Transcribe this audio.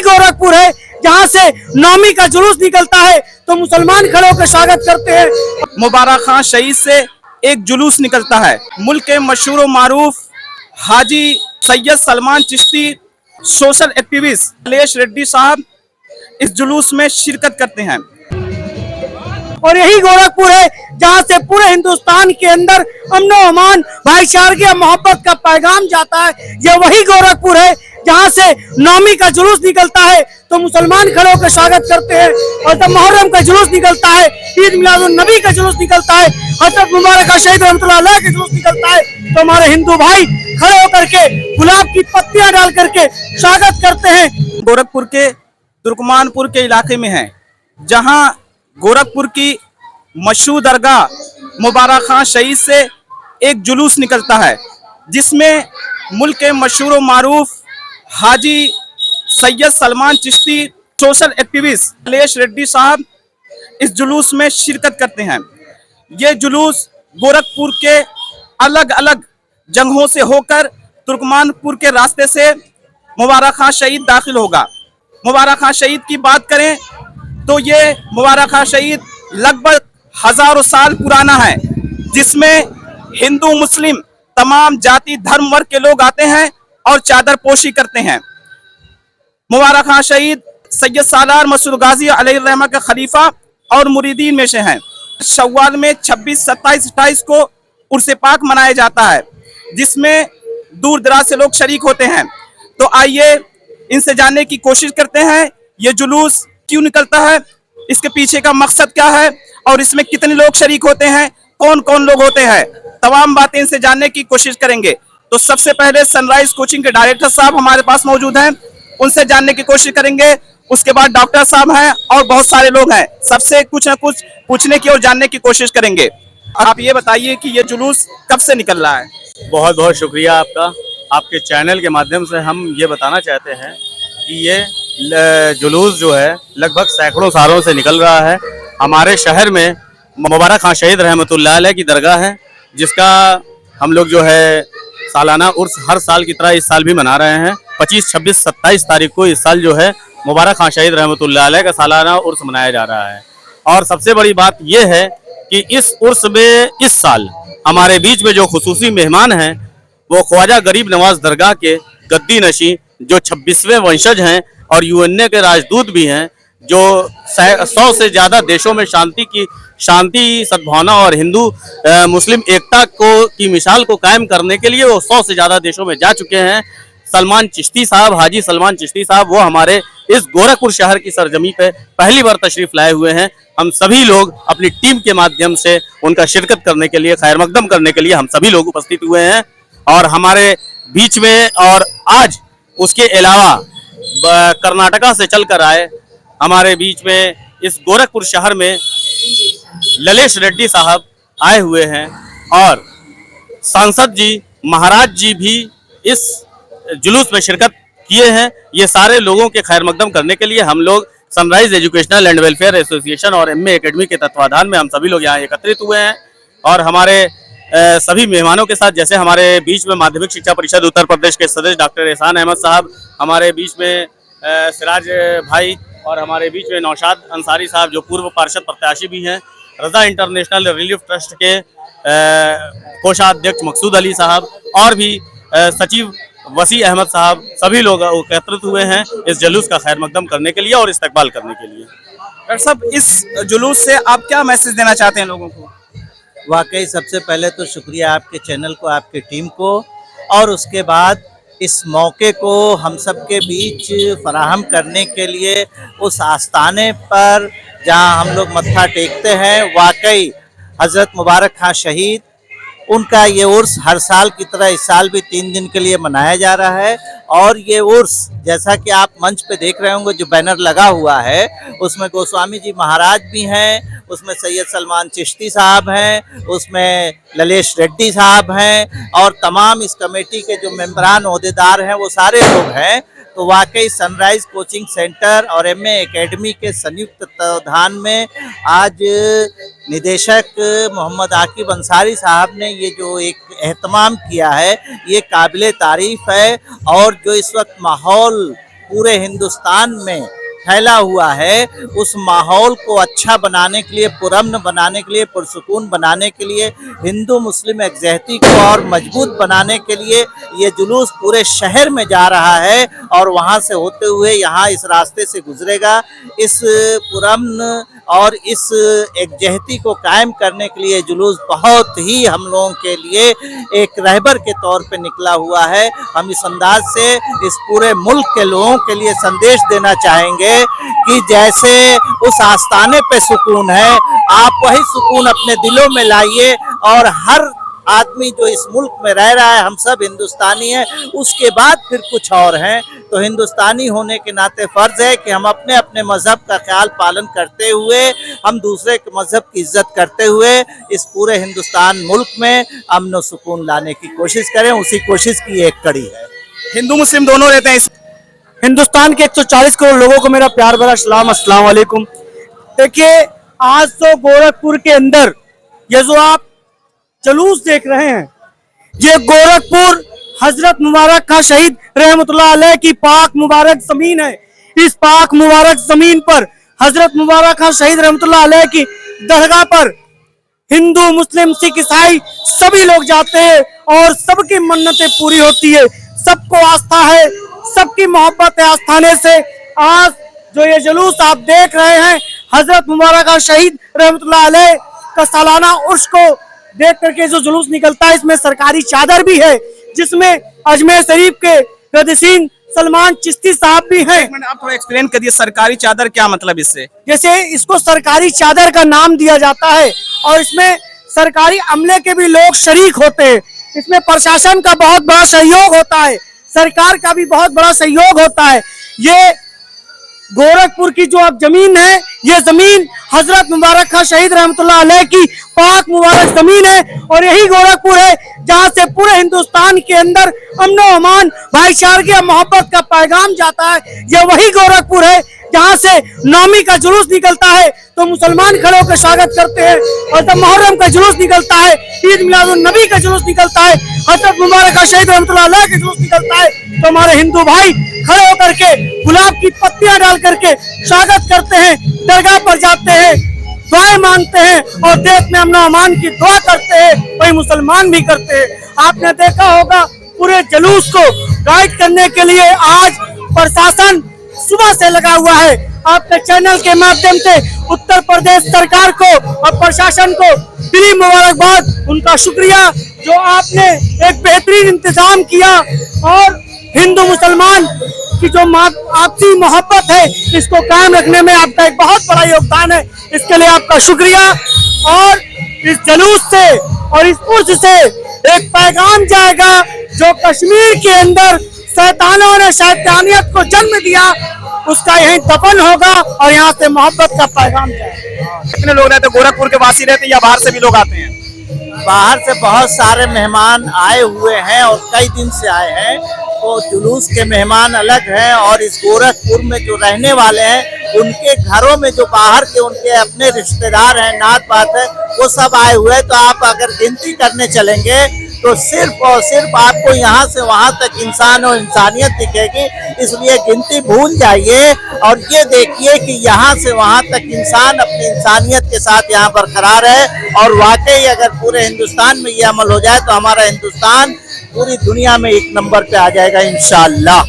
गोरखपुर है जहां से नौमी का जुलूस निकलता है तो मुसलमान खड़े होकर स्वागत करते हैं। मुबारक खान शहीद से एक जुलूस निकलता है। मुल्क के मशहूर व मारूफ हाजी सैयद सलमान चिश्ती सोशल एक्टिविस्ट ललेश रेड्डी साहब इस जुलूस में शिरकत करते हैं। और यही गोरखपुर है जहां से पूरे हिंदुस्तान के अंदर अमन व अमान, भाईचारगी और मोहब्बत का पैगाम जाता है। यह वही गोरखपुर है जहां से नौमी का जुलूस निकलता है तो मुसलमान खड़े होकर स्वागत करते हैं, और जब मुहर्रम का जुलूस निकलता है, ईद मिलादुन नबी का जुलूस निकलता है, हजरत मुबारक शहीद रहमतुल्लाह अलैह का जुलूस निकलता है तो हमारे हिंदू भाई खड़े होकर के गुलाब की पत्तियां डाल करके स्वागत करते हैं। गोरखपुर के तुर्कमानपुर के इलाके में है जहां गोरखपुर की मशहूर दरगाह मुबारक खान शहीद से एक जुलूस निकलता है जिसमें मुल्क के मशहूर व मारूफ हाजी सैयद सलमान चिश्ती सोशल एक्टिविस्ट ललेश रेड्डी साहब इस जुलूस में शिरकत करते हैं। ये जुलूस गोरखपुर के अलग अलग जगहों से होकर तुर्कमानपुर के रास्ते से मुबारक खान शहीद दाखिल होगा। मुबारक खान शहीद की बात करें तो ये मुबारक खान शहीद लगभग हजारों साल पुराना है, जिसमें हिंदू मुस्लिम तमाम जाति धर्म वर्ग के लोग आते हैं और चादर पोशी करते हैं। मुबारक खान शहीद सैयद सालार मसूद गाजी अलैहिर्रहमा के खलीफा और मुरीदीन में से हैं। शव्वाल में 26, 27, 28 को उर्से पाक मनाया जाता है जिसमें दूर दराज से लोग शरीक होते हैं। तो आइए इनसे जानने की कोशिश करते हैं ये जुलूस क्यों निकलता है, इसके पीछे का मकसद क्या है और इसमें कितने लोग शरीक होते हैं, कौन कौन लोग होते हैं, तमाम बातें इनसे जानने की कोशिश करेंगे। तो सबसे पहले सनराइज कोचिंग के डायरेक्टर साहब हमारे पास मौजूद हैं, उनसे जानने की कोशिश करेंगे। उसके बाद डॉक्टर साहब हैं और बहुत सारे लोग हैं, सबसे कुछ न कुछ पूछने की और जानने की कोशिश करेंगे। आप ये बताइए कि ये जुलूस कब से निकल रहा है? बहुत बहुत शुक्रिया आपका। आपके चैनल के माध्यम से हम ये बताना चाहते हैं कि ये जुलूस जो है लगभग सैकड़ों सालों से निकल रहा है। हमारे शहर में मुबारक खान शहीद रहमतुल्लाह अलैह की दरगाह है जिसका हम लोग जो है सालाना उर्स हर साल की तरह इस साल भी मना रहे हैं। 25, 26, 27 तारीख को इस साल जो है मुबारक खान शहीद रहमतुल्लाह अलैह का सालाना उर्स मनाया जा रहा है। और सबसे बड़ी बात यह है कि इस उर्स में इस साल हमारे बीच में जो खुसूसी मेहमान हैं वो ख्वाजा गरीब नवाज दरगाह के गद्दी नशी जो 26वें वंशज हैं और यूएनए के राजदूत भी हैं, जो 100 से ज़्यादा देशों में शांति सद्भावना और हिंदू मुस्लिम एकता की मिसाल को कायम करने के लिए वो 100 से ज़्यादा देशों में जा चुके हैं। सलमान चिश्ती साहब, हाजी सलमान चिश्ती साहब, वो हमारे इस गोरखपुर शहर की सरजमी पे पहली बार तशरीफ लाए हुए हैं। हम सभी लोग अपनी टीम के माध्यम से उनका शिरकत करने के लिए, खैर मकदम करने के लिए हम सभी लोग उपस्थित हुए हैं। और हमारे बीच में और आज उसके अलावा कर्नाटका से चलकर आए हमारे बीच में इस गोरखपुर शहर में ललेश रेड्डी साहब आए हुए हैं और सांसद जी, महाराज जी भी इस जुलूस में शिरकत किए हैं। ये सारे लोगों के खैर मकदम करने के लिए हम लोग sunrise educational and welfare association और एमए एकेडमी के तत्वाधान में हम सभी लोग यहाँ एकत्रित हुए हैं। और हमारे सभी मेहमानों के साथ जैसे हमारे बीच में माध्यमिक शिक्षा परिषद उत्तर प्रदेश के सदस्य डॉक्टर एहसान अहमद साहब, हमारे बीच में सिराज भाई और हमारे बीच में नौशाद अंसारी साहब जो पूर्व पार्षद प्रत्याशी भी हैं, रजा इंटरनेशनल रिलीफ ट्रस्ट के कोषाध्यक्ष मकसूद अली साहब और भी सचिव वसी अहमद साहब, सभी लोग एकत्रित हुए हैं इस जुलूस का खैर मकदम करने के लिए और इस्तकबाल करने के लिए। डॉक्टर साहब, इस जुलूस से आप क्या मैसेज देना चाहते हैं लोगों को? वाकई सबसे पहले तो शुक्रिया आपके चैनल को, आपकी टीम को, और उसके बाद इस मौके को हम सब के बीच फराहम करने के लिए उस आस्थाने पर जहां हम लोग मत्था टेकते हैं। वाकई हज़रत मुबारक खान शहीद, उनका ये उर्स हर साल की तरह इस साल भी 3 दिन के लिए मनाया जा रहा है। और ये उर्स जैसा कि आप मंच पे देख रहे होंगे जो बैनर लगा हुआ है उसमें गोस्वामी जी महाराज भी हैं, उसमें सैयद सलमान चिश्ती साहब हैं, उसमें ललेश रेड्डी साहब हैं और तमाम इस कमेटी के जो मेंबरान ओहदेदार हैं वो सारे लोग हैं। तो वाकई सनराइज कोचिंग सेंटर और एमए एकेडमी के संयुक्त तत्वाधान में आज निदेशक मोहम्मद आकिब अंसारी साहब ने ये जो एक एहतमाम किया है ये काबिले तारीफ है। और जो इस वक्त माहौल पूरे हिंदुस्तान में फैला हुआ है, उस माहौल को अच्छा बनाने के लिए, पुरअमन बनाने के लिए, पुरसुकून बनाने के लिए, हिंदू मुस्लिम एकजहती को और मजबूत बनाने के लिए ये जुलूस पूरे शहर में जा रहा है और वहाँ से होते हुए यहाँ इस रास्ते से गुजरेगा। इस पुरअमन और इस एकजहती को कायम करने के लिए जुलूस बहुत ही हम लोगों के लिए एक रहबर के तौर पे निकला हुआ है। हम इस अंदाज से इस पूरे मुल्क के लोगों के लिए संदेश देना चाहेंगे कि जैसे उस आस्थाने पे सुकून है, आप वही सुकून अपने दिलों में लाइए और हर आदमी जो इस मुल्क में रह रहा है, हम सब हिंदुस्तानी हैं, उसके बाद फिर कुछ और हैं। तो हिंदुस्तानी होने के नाते फर्ज है कि हम अपने अपने मजहब का ख्याल पालन करते हुए, हम दूसरे के मजहब की इज्जत करते हुए इस पूरे हिंदुस्तान मुल्क में अमन और सुकून लाने की कोशिश करें। उसी कोशिश की एक कड़ी है। हिंदू मुस्लिम दोनों रहते हैं हिंदुस्तान के 140 करोड़ लोगों को मेरा प्यार भरा सलाम, अस्सलाम वालेकुम। देखिए, आज तो गोरखपुर के अंदर ये जो आप जुलूस देख रहे हैं, ये गोरखपुर हजरत मुबारक का शहीद रहमतुल्लाह अलैह की पाक मुबारक जमीन है। इस पाक मुबारक जमीन पर हजरत मुबारक का शहीद रहमतुल्लाह अलैह की दरगाह पर हिंदू मुस्लिम सिख ईसाई सभी लोग जाते हैं और सबकी मन्नतें पूरी होती है। सबको आस्था है, सबकी मोहब्बत है आस्थाने से। आज जो ये जुलूस आप देख रहे हैं, हजरत मुबारक का शहीद रहमतुल्लाह अलैह का सालाना उर्स को देख करके जो जुलूस निकलता है, इसमें सरकारी चादर भी है, जिसमें अजमेर शरीफ के रदीसीन सलमान चिश्ती साहब भी हैं। आप थोड़ा एक्सप्लेन करिए, सरकारी चादर क्या मतलब इससे? जैसे इसको सरकारी चादर का नाम दिया जाता है और इसमें सरकारी अमले के भी लोग शरीक होते हैं। इसमें प्रशासन का बहुत बड़ा सहयोग होता है, सरकार का भी बहुत बड़ा सहयोग होता है। ये गोरखपुर की जो अब जमीन है, ये जमीन हजरत मुबारक खां शहीद रहमतुल्लाह अलैह की पाक मुबारक जमीन है और यही गोरखपुर है जहां से पूरे हिंदुस्तान के अंदर अमन व अमान, भाईचारगी और मोहब्बत का पैगाम जाता है। ये वही गोरखपुर है जहां से नौमी का जुलूस निकलता है तो मुसलमान खड़े होकर स्वागत करते हैं, और जब मुहर्रम का जुलूस निकलता है, ईद मिलादुन नबी का जुलूस निकलता है, हजरत मुबारक का शहीद रहमतुल्लाह अलैह का जुलूस निकलता है, तो हमारे हिंदू भाई खड़े होकर के गुलाब की पत्तियां डाल करके स्वागत करते हैं, दरगाह पर जाते हैं, दुआएं मांगते हैं और देश में अमन अमान की दुआ करते हैं। वही मुसलमान भी करते हैं। आपने देखा होगा पूरे जुलूस को गाइड करने के लिए आज प्रशासन सुबह से लगा हुआ है। आपके चैनल के माध्यम से उत्तर प्रदेश सरकार को और प्रशासन को दिली मुबारकबाद, उनका शुक्रिया जो आपने एक बेहतरीन इंतजाम किया और हिंदू मुसलमान की जो आपसी मोहब्बत है, इसको कायम रखने में आपका एक बहुत बड़ा योगदान है। इसके लिए आपका शुक्रिया। और इस जुलूस से और इस उर्स से एक पैगाम जाएगा जो कश्मीर के अंदर शैतानों ने शैतानियत को जन्म दिया, उसका यहीं दफन होगा और यहाँ से मोहब्बत का पैगाम जाएगा। कितने लोग रहते हैं? गोरखपुर के वासी रहते हैं या बाहर से भी लोग आते हैं? बाहर से बहुत सारे मेहमान आए हुए हैं और कई दिन से आए हैं। तो जुलूस के मेहमान अलग हैं और इस गोरखपुर में जो रहने वाले हैं, उनके घरों में जो बाहर के उनके अपने रिश्तेदार हैं, नात बात है, वो सब आए हुए हैं। तो आप अगर गिनती करने चलेंगे तो सिर्फ और सिर्फ आपको यहाँ से वहाँ तक इंसान और इंसानियत दिखेगी। इसलिए गिनती भूल जाइए और ये देखिए कि यहाँ से वहाँ तक इंसान अपनी इंसानियत के साथ यहाँ बरकरार है। और वाकई अगर पूरे हिंदुस्तान में ये अमल हो जाए तो हमारा हिंदुस्तान पूरी दुनिया में एक नंबर पे आ जाएगा इंशाअल्लाह।